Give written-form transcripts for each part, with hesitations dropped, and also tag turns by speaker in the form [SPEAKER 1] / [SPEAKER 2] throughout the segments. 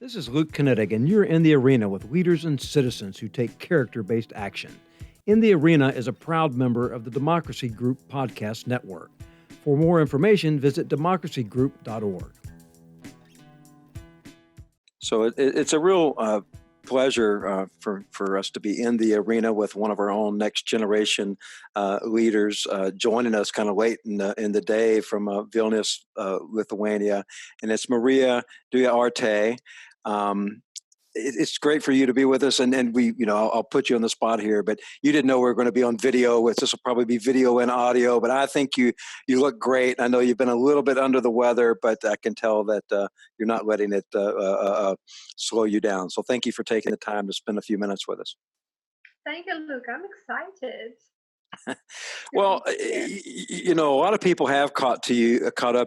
[SPEAKER 1] This is Luke Kinetic, and you're in the arena with leaders and citizens who take character based action. In the Arena is a proud member of the Democracy Group Podcast Network. For more information, visit democracygroup.org. So it's a real pleasure for us to be in the arena with one of our own next generation leaders joining us kind of late in the day from Vilnius, Lithuania, and it's Marija Dautartaite. It's great for you to be with us, and we, I'll put you on the spot here, but you didn't know we were going to be on video. This will probably be video and audio, but I think you look great. I know you've been a little bit under the weather, but I can tell that you're not letting it slow you down. So thank you for taking the time to spend a few minutes with us.
[SPEAKER 2] Thank you, Luke. I'm excited.
[SPEAKER 1] Well, a lot of people have caught up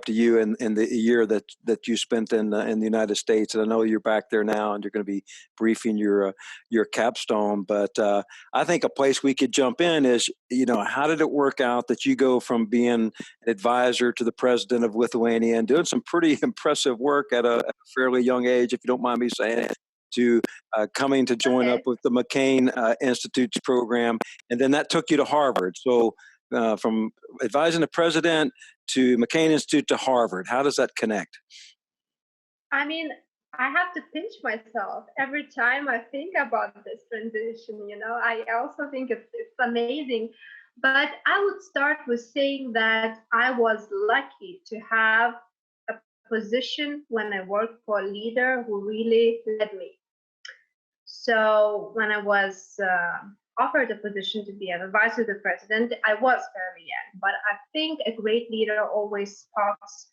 [SPEAKER 1] to you in the year that you spent in the United States, and I know you're back there now, and you're going to be briefing your capstone. But I think a place we could jump in is, how did it work out that you go from being an advisor to the president of Lithuania and doing some pretty impressive work at a fairly young age, if you don't mind me saying, to coming to join up with the McCain Institute's program, and then that took you to Harvard. So from advising the president to McCain Institute to Harvard, how does that connect?
[SPEAKER 2] I mean, I have to pinch myself every time I think about this transition. I also think it's amazing. But I would start with saying that I was lucky to have a position when I worked for a leader who really led me. So when I was offered a position to be an advisor to the president, I was fairly young. But I think a great leader always spots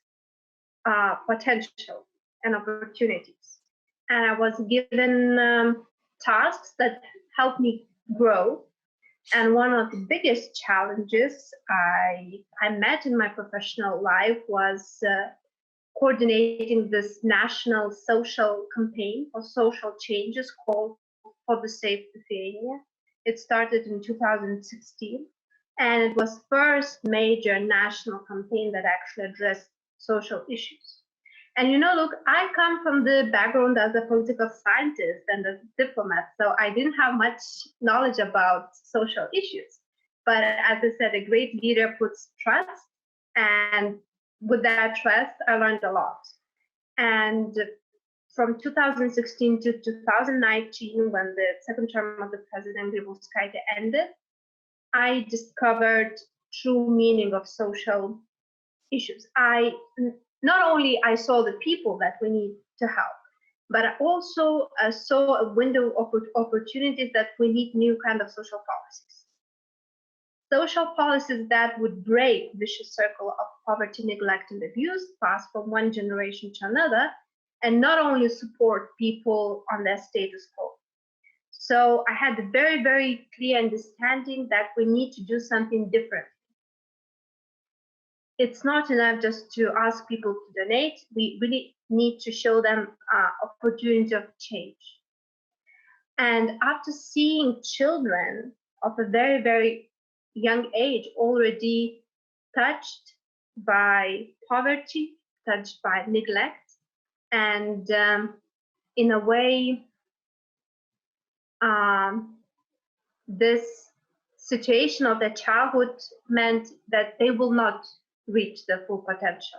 [SPEAKER 2] potential and opportunities. And I was given tasks that helped me grow. And one of the biggest challenges I met in my professional life was coordinating this national social campaign for social changes called For the Safe Lithuania. It started in 2016, and it was first major national campaign that actually addressed social issues. And look, I come from the background as a political scientist and a diplomat, so I didn't have much knowledge about social issues. But as I said, a great leader puts trust, and with that trust, I learned a lot. And from 2016 to 2019, when the second term of the president Grybauskaitė ended, I discovered true meaning of social issues. Not only I saw the people that we need to help, but I also saw a window of opportunities that we need new kind of social policies. Social policies that would break the vicious circle of poverty, neglect, and abuse, pass from one generation to another, and not only support people on their status quo. So I had a very, very clear understanding that we need to do something different. It's not enough just to ask people to donate. We really need to show them opportunity of change. And after seeing children of a very, very young age already touched by poverty, touched by neglect, and in a way, this situation of their childhood meant that they will not reach their full potential.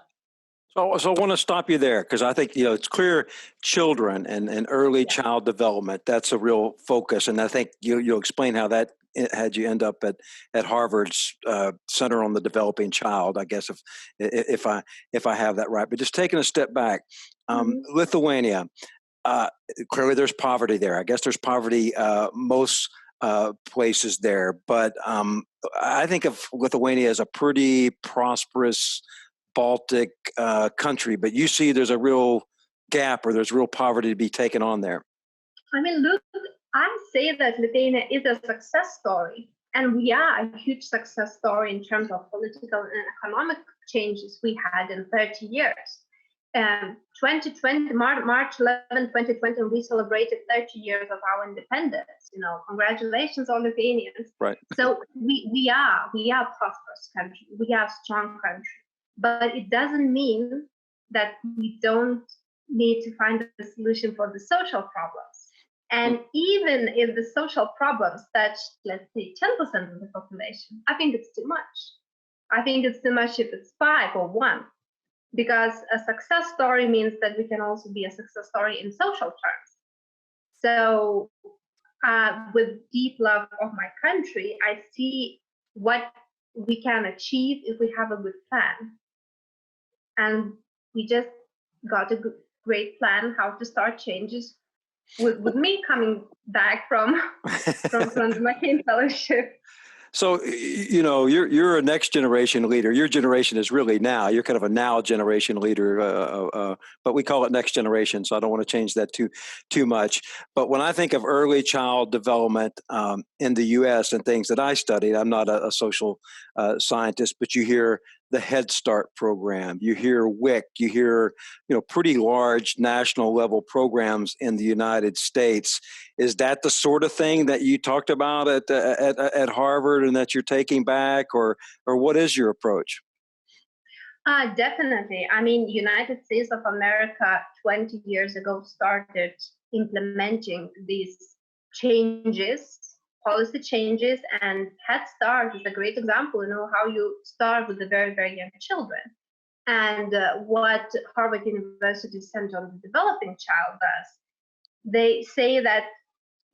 [SPEAKER 1] So I want to stop you there, because I think it's clear children and early child development, that's a real focus, and I think you'll explain how that had you end up at Harvard's Center on the Developing Child, I guess, if I have that right. But just taking a step back, Lithuania, clearly there's poverty there. I guess there's poverty most places there, but I think of Lithuania as a pretty prosperous Baltic country, but you see there's a real gap, or there's real poverty to be taken on there.
[SPEAKER 2] I mean, look, I say that Lithuania is a success story, and we are a huge success story in terms of political and economic changes we had in 30 years. 2020, March 11, 2020, we celebrated 30 years of our independence. Congratulations, all Lithuanians.
[SPEAKER 1] Right.
[SPEAKER 2] So we are a prosperous country. We are a strong country. But it doesn't mean that we don't need to find a solution for the social problems. And even if the social problems touch, let's say, 10% of the population, I think it's too much. I think it's too much if it's 5 or 1, because a success story means that we can also be a success story in social terms. So with deep love of my country, I see what we can achieve if we have a good plan. And we just got a great plan how to start changes with me coming back from the McCain Fellowship.
[SPEAKER 1] So, you know, you're a next generation leader. Your generation is really now. You're kind of a now generation leader, but we call it next generation. So I don't want to change that too much. But when I think of early child development in the U.S. and things that I studied, I'm not a social scientist, but you hear the Head Start program, you hear WIC, you hear, you know, pretty large national level programs in the United States. Is that the sort of thing that you talked about at Harvard and that you're taking back, or what is your approach?
[SPEAKER 2] Definitely. I mean, United States of America 20 years ago started implementing these changes, policy changes, and Head Start is a great example, you know, how you start with the very, very young children. And what Harvard University Center on the Developing Child does, they say that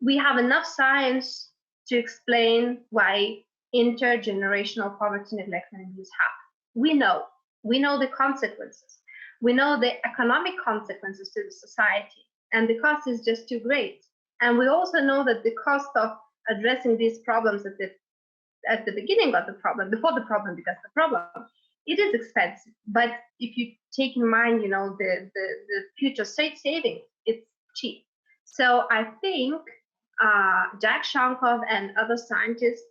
[SPEAKER 2] we have enough science to explain why intergenerational poverty, neglect, and abuse happen. We know the consequences. We know the economic consequences to the society, and the cost is just too great. And we also know that the cost of addressing these problems at the beginning of the problem, before the problem becomes the problem, it is expensive. But if you take in mind, you know, the future state savings, it's cheap. So I think Jack Shankov and other scientists,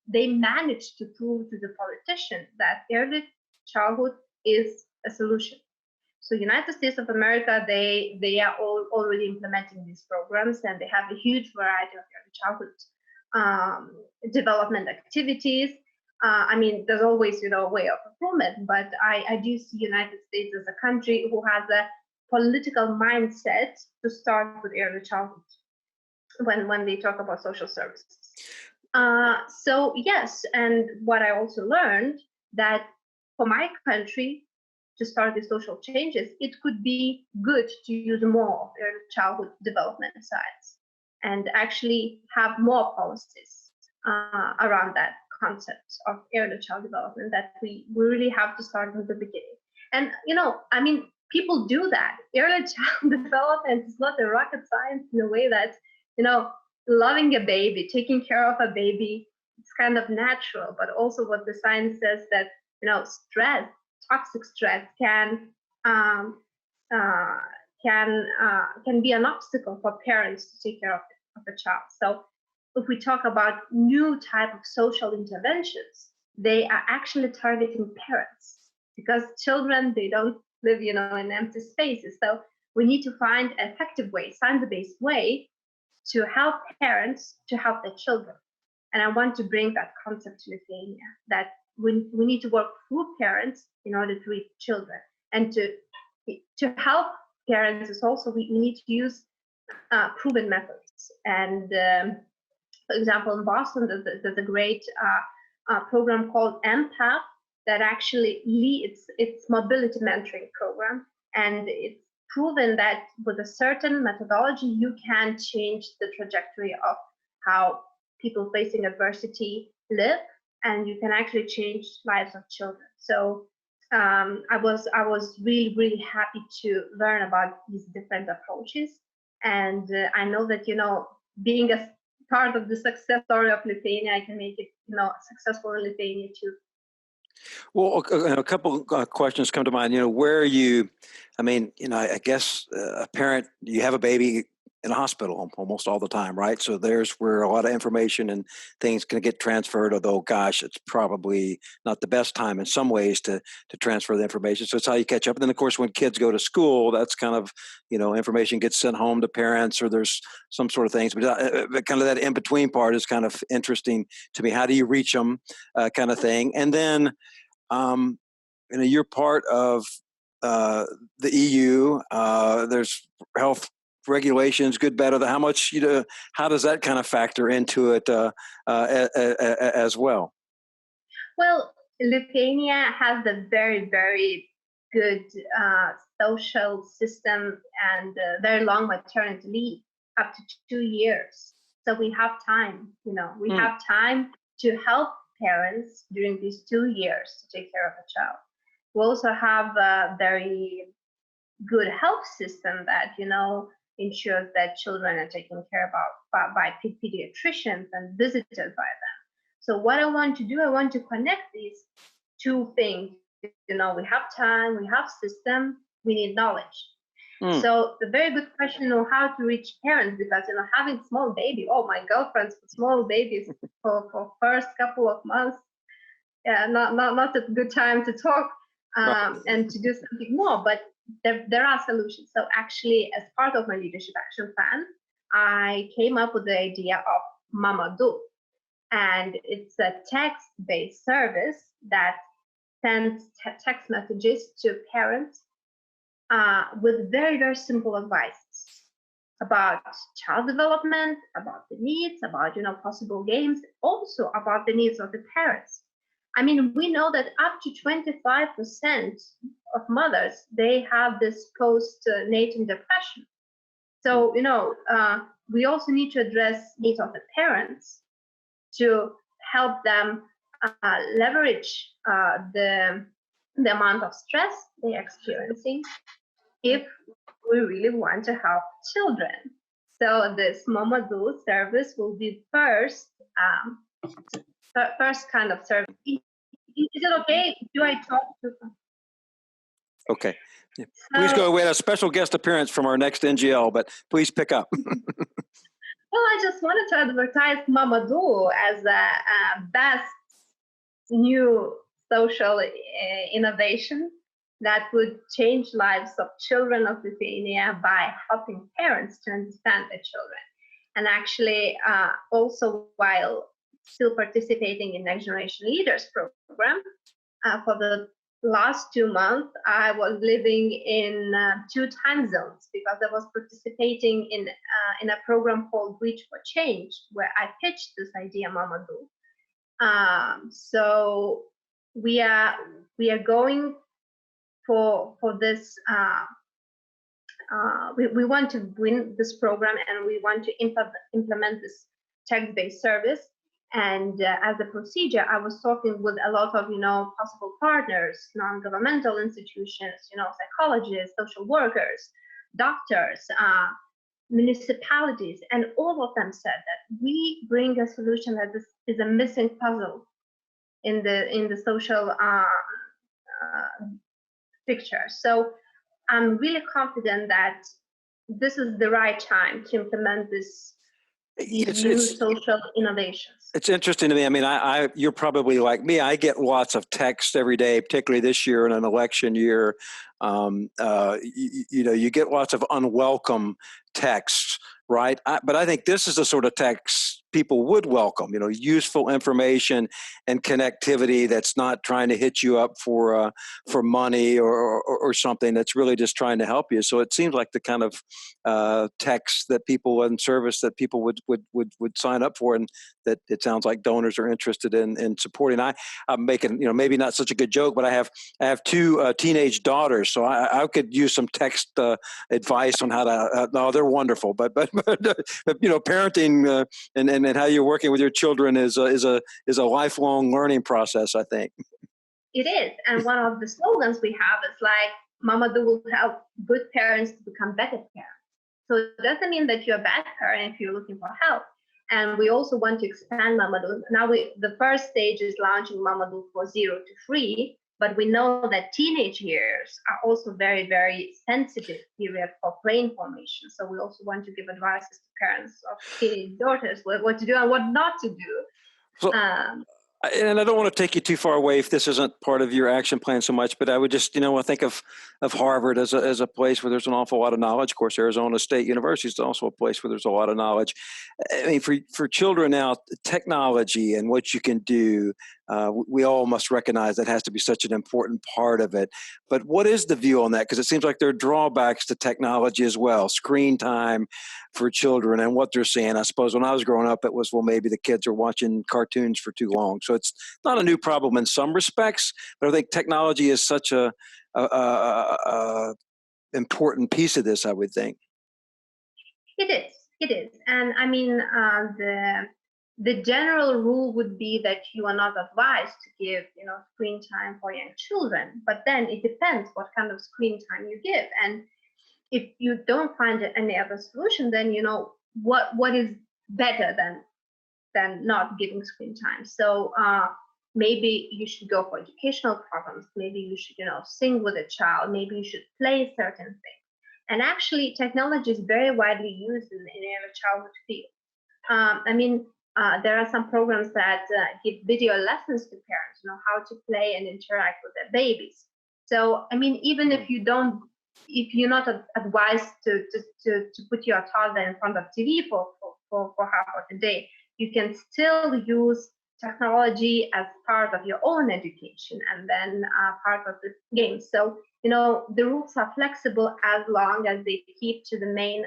[SPEAKER 2] they managed to prove to the politician that early childhood is a solution. So United States of America, they are all already implementing these programs, and they have a huge variety of early childhood development activities. I mean, there's always, you know, a way of improvement, but I do see United States as a country who has a political mindset to start with early childhood when they talk about social services. So yes, and what I also learned that for my country to start the social changes, it could be good to use more of early childhood development science and actually have more policies around that concept of early child development, that we really have to start from the beginning. And, you know, I mean, people do that. Early child development is not a rocket science in a way that, you know, loving a baby, taking care of a baby, it's kind of natural, but also what the science says that, you know, stress, toxic stress can be an obstacle for parents to take care of a child. So if we talk about new type of social interventions, they are actually targeting parents, because children, they don't live, you know, in empty spaces. So we need to find an effective way, science-based way to help parents to help their children. And I want to bring that concept to Lithuania, that we need to work through parents in order to reach children. And to help parents is also, we need to use proven methods. And for example, in Boston, there's a great program called MPAP that actually leads, it's mobility mentoring program. And it's proven that with a certain methodology, you can change the trajectory of how people facing adversity live, and you can actually change lives of children. So I was really, really happy to learn about these different approaches. And I know that, you know, being a part of the success story of Lithuania, I can make it, you know, successful in Lithuania too.
[SPEAKER 1] Well, a couple questions come to mind. You know, where are you? I mean, you know, I guess a parent, you have a baby in a hospital almost all the time, right? So there's where a lot of information and things can get transferred, although, gosh, it's probably not the best time in some ways to transfer the information. So it's how you catch up. And then, of course, when kids go to school, that's kind of, you know, information gets sent home to parents, or there's some sort of things. But kind of that in-between part is kind of interesting to me. How do you reach them kind of thing? And then, you know, you're part of the EU. There's health regulations, good, better. How much, how does that kind of factor into it as well?
[SPEAKER 2] Well, Lithuania has a very, very good social system and very long maternity leave, up to 2 years. So we have time, we have time to help parents during these 2 years to take care of a child. We also have a very good health system that, ensures that children are taken care of by pediatricians and visited by them. So what I want to do, I want to connect these two things. We have time, we have system, we need knowledge. So the very good question of how to reach parents, because having small baby, oh, my girlfriends with small babies for first couple of months, not a good time to talk and to do something more, but there are solutions. So actually, as part of my leadership action plan, I came up with the idea of Mama Do. And it's a text-based service that sends text messages to parents with very, very simple advice about child development, about the needs, about possible games, also about the needs of the parents. I mean, we know that up to 25% of mothers, they have this postnatal depression. So, we also need to address needs of the parents to help them leverage the amount of stress they're experiencing if we really want to help children. So this Mama Do service will be first kind of service. Is it okay? Do I talk to them?
[SPEAKER 1] Okay. Please go. We had a special guest appearance from our next NGL, but please pick up.
[SPEAKER 2] Well, I just wanted to advertise Mama Do as a best new social innovation that would change lives of children of Lithuania by helping parents to understand their children. And actually, also while still participating in Next Generation Leaders program, for the last 2 months, I was living in 2 time zones because I was participating in a program called Reach for Change, where I pitched this idea, Mama Do. So we are going for this. We want to win this program, and we want to implement this text-based service. And as a procedure, I was talking with a lot of, possible partners, non-governmental institutions, psychologists, social workers, doctors, municipalities, and all of them said that we bring a solution that this is a missing puzzle in the social picture. So I'm really confident that this is the right time to implement these new social innovations.
[SPEAKER 1] It's interesting to me. I mean, you're probably like me. I get lots of texts every day, particularly this year in an election year. You get lots of unwelcome texts, right? But I think this is the sort of text people would welcome, useful information and connectivity that's not trying to hit you up for money or something, that's really just trying to help you. So it seems like the kind of text that people and service that people would sign up for, and that it sounds like donors are interested in supporting. I'm making, maybe not such a good joke, but I have 2 teenage daughters, so I could use some text advice on how to. No, they're wonderful, but parenting and how you're working with your children is a lifelong learning process, I think.
[SPEAKER 2] It is, and one of the slogans we have is like, Mama Do will help good parents to become better parents. So it doesn't mean that you're a bad parent if you're looking for help. And we also want to expand Mama Do. Now the first stage is launching Mama Do for 0 to 3, but we know that teenage years are also very, very sensitive period for brain formation. So we also want to give advices to parents of teenage daughters what to do and what not to do.
[SPEAKER 1] So, And I don't want to take you too far away if this isn't part of your action plan so much, but I would just, I think of Harvard as a place where there's an awful lot of knowledge. Of course, Arizona State University is also a place where there's a lot of knowledge. I mean, for children now, technology and what you can do, we all must recognize that has to be such an important part of it. But what is the view on that? Because it seems like there are drawbacks to technology as well. Screen time for children and what they're seeing. I suppose when I was growing up, it was, well, maybe the kids are watching cartoons for too long. So it's not a new problem in some respects, but I think technology is such a important piece of this, I would think.
[SPEAKER 2] It is. And I mean, the general rule would be that you are not advised to give, screen time for young children, but then it depends what kind of screen time you give. And if you don't find any other solution, then what is better than not giving screen time. So maybe you should go for educational programs. Maybe you should sing with a child. Maybe you should play certain things. And actually, technology is very widely used in early childhood field. There are some programs that give video lessons to parents, how to play and interact with their babies. So even if you're not advised to put your toddler in front of TV for half of the day, you can still use technology as part of your own education and then part of the game. So the rules are flexible as long as they keep to the main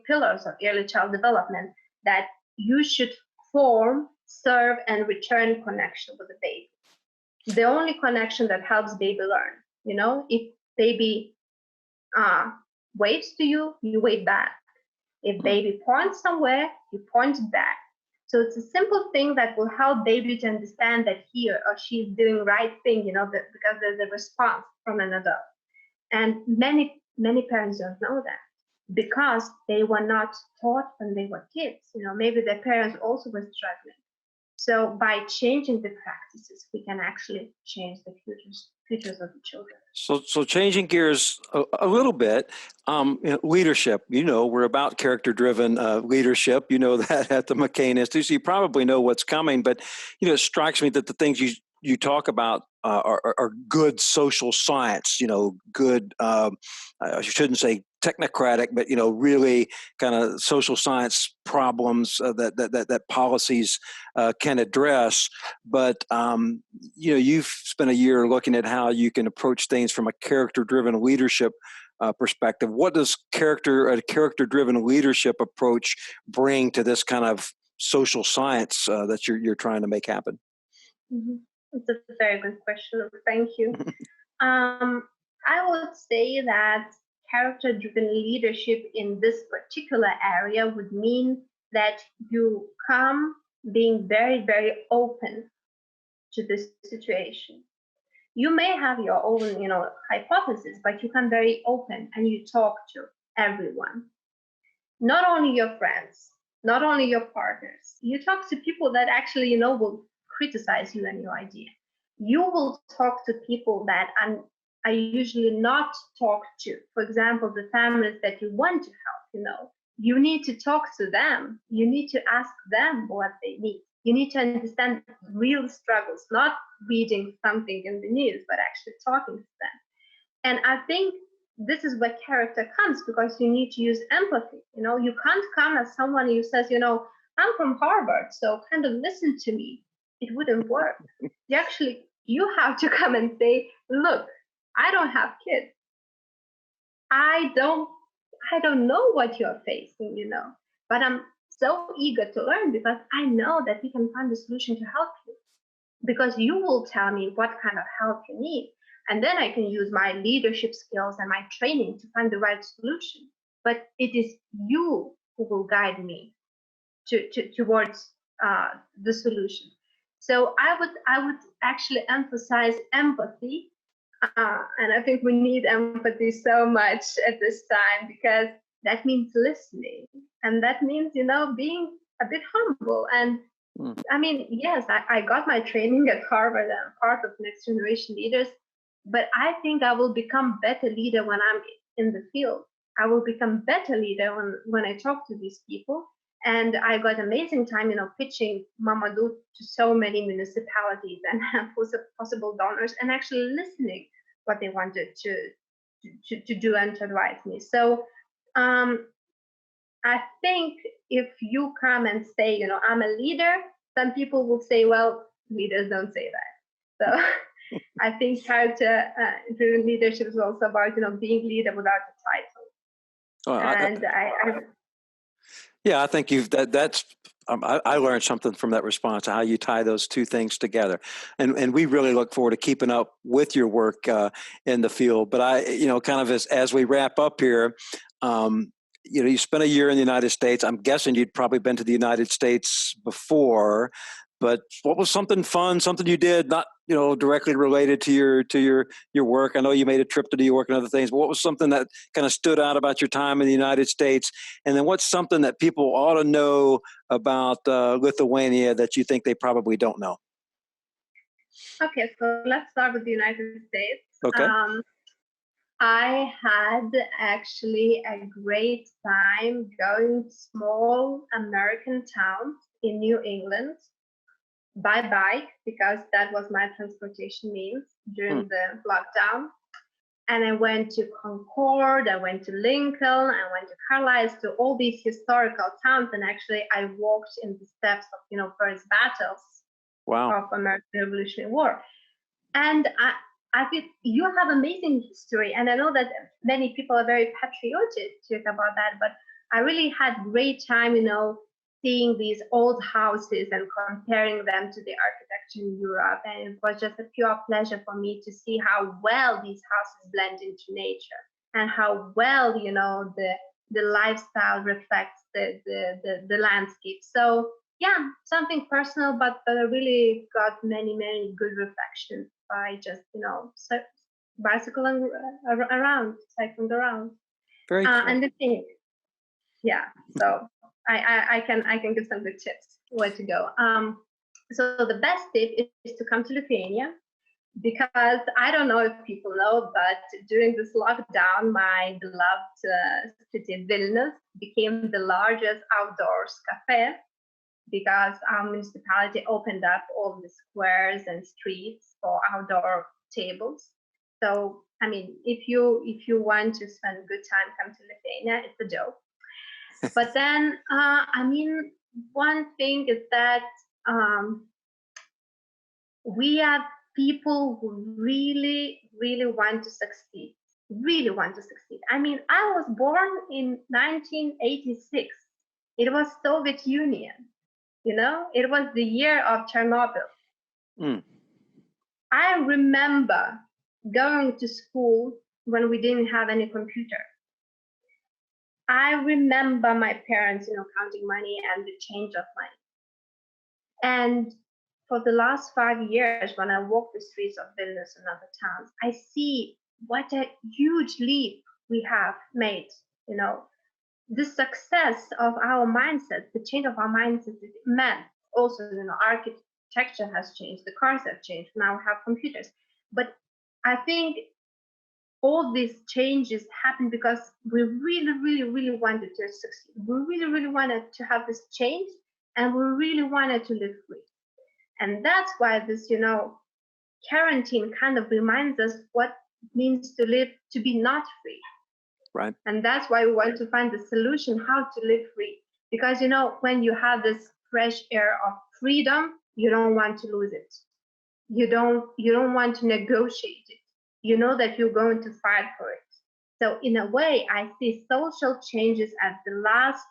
[SPEAKER 2] pillars of early child development, that you should form, serve, and return connection with the baby. The only connection that helps baby learn. If baby waves to you, you wave back. If baby points somewhere, you point back. So it's a simple thing that will help baby to understand that he or she is doing right thing, because there's a response from an adult. And many parents don't know that because they were not taught when they were kids. Maybe their parents also were struggling. So by changing the practices, we can actually change the futures of the children.
[SPEAKER 1] So changing gears a little bit, leadership. We're about character-driven leadership. You know that at the McCain Institute, so you probably know what's coming. But it strikes me that the things you talk about are good social science. Good. I shouldn't say technocratic, but really kind of social science problems that policies can address. But you've spent a year looking at how you can approach things from a character-driven leadership perspective. What does a character-driven leadership approach bring to this kind of social science that you're trying to make happen?
[SPEAKER 2] Mm-hmm. It's a very good question. Thank you. I would say that character-driven leadership in this particular area would mean that you come being very, very open to this situation. You may have your own, hypothesis, but you come very open and you talk to everyone. Not only your friends, not only your partners. You talk to people that actually, will criticize you and your idea. You will talk to people that are usually not talked to. For example, the families that you want to help, you need to talk to them. You need to ask them what they need. You need to understand real struggles, not reading something in the news, but actually talking to them. And I think this is where character comes, because you need to use empathy. You can't come as someone who says, I'm from Harvard, so kind of listen to me. It wouldn't work. You have to come and say, look, I don't have kids. I don't know what you're facing, but I'm so eager to learn because I know that we can find a solution to help you, because you will tell me what kind of help you need. And then I can use my leadership skills and my training to find the right solution. But it is you who will guide me towards the solution. So I would actually emphasize empathy. And I think we need empathy so much at this time, because that means listening. And that means, being a bit humble. And yes, I got my training at Harvard. I'm part of Next Generation Leaders. But I think I will become better leader when I'm in the field. I will become better leader when I talk to these people. And I got amazing time, pitching Mamadou to so many municipalities and possible donors, and actually listening what they wanted to do and to advise me. So I think if you come and say, I'm a leader, some people will say, well, leaders don't say that. So I think character-driven leadership is also about, being leader without a title.
[SPEAKER 1] I think that's. I learned something from that response, how you tie those two things together, and we really look forward to keeping up with your work in the field. But kind of as we wrap up here, you spent a year in the United States. I'm guessing you'd probably been to the United States before, but what was something fun, something you did not directly related to your work? I know you made a trip to New York and other things, but what was something that kind of stood out about your time in the United States? And then what's something that people ought to know about Lithuania that you think they probably don't know?
[SPEAKER 2] Okay, so let's start with the United States.
[SPEAKER 1] Okay.
[SPEAKER 2] I had actually a great time going to small American towns in New England by bike, because that was my transportation means during the lockdown. And I went to Concord, I went to Lincoln, I went to Carlisle, to all these historical towns. And actually I walked in the steps of, first battles of American Revolutionary War. And I think you have amazing history. And I know that many people are very patriotic about that, but I really had great time, seeing these old houses and comparing them to the architecture in Europe. And it was just a pure pleasure for me to see how well these houses blend into nature and how well, the lifestyle reflects the landscape. So yeah, something personal, but I really got many, many good reflections by just, cycling around.
[SPEAKER 1] Very cool.
[SPEAKER 2] And the thing, yeah, so I can give some good tips where to go. So the best tip is to come to Lithuania, because I don't know if people know, but during this lockdown, my beloved city Vilnius became the largest outdoors cafe, because our municipality opened up all the squares and streets for outdoor tables. So, I mean, if you want to spend a good time, come to Lithuania. It's a joke. But then, one thing is that we have people who really, really want to succeed. I mean, I was born in 1986. It was Soviet Union. It was the year of Chernobyl. I remember going to school when we didn't have any computer. I remember my parents, counting money and the change of money. And for the last 5 years, when I walk the streets of Vilnius and other towns, I see what a huge leap we have made. The success of our mindset, the change of our mindset is immense. Also, architecture has changed, the cars have changed, now we have computers. But I think all these changes happened because we really, really, really wanted to succeed. We really, really wanted to have this change, and we really wanted to live free. And that's why this, quarantine kind of reminds us what it means to be not free.
[SPEAKER 1] Right.
[SPEAKER 2] And that's why we want to find the solution how to live free. Because, when you have this fresh air of freedom, you don't want to lose it. You don't want to negotiate it. You know that you're going to fight for it. So in a way, I see social changes as the last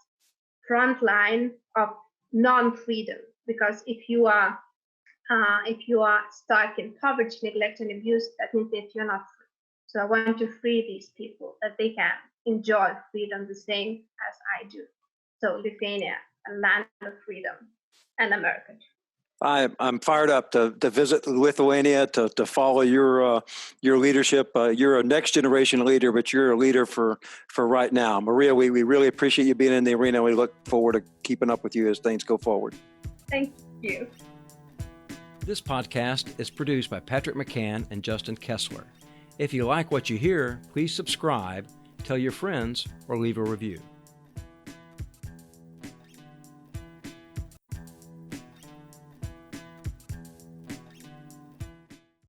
[SPEAKER 2] front line of non-freedom. Because if you are stuck in poverty, neglect, and abuse, that means that you're not free. So I want to free these people that they can enjoy freedom the same as I do. So Lithuania, a land of freedom, and America.
[SPEAKER 1] I'm fired up to visit Lithuania, to follow your leadership. You're a next generation leader, but you're a leader for right now. Marija, we really appreciate you being in the arena. We look forward to keeping up with you as things go forward.
[SPEAKER 2] Thank you.
[SPEAKER 1] This podcast is produced by Patrick McCann and Justin Kessler. If you like what you hear, please subscribe, tell your friends, or leave a review.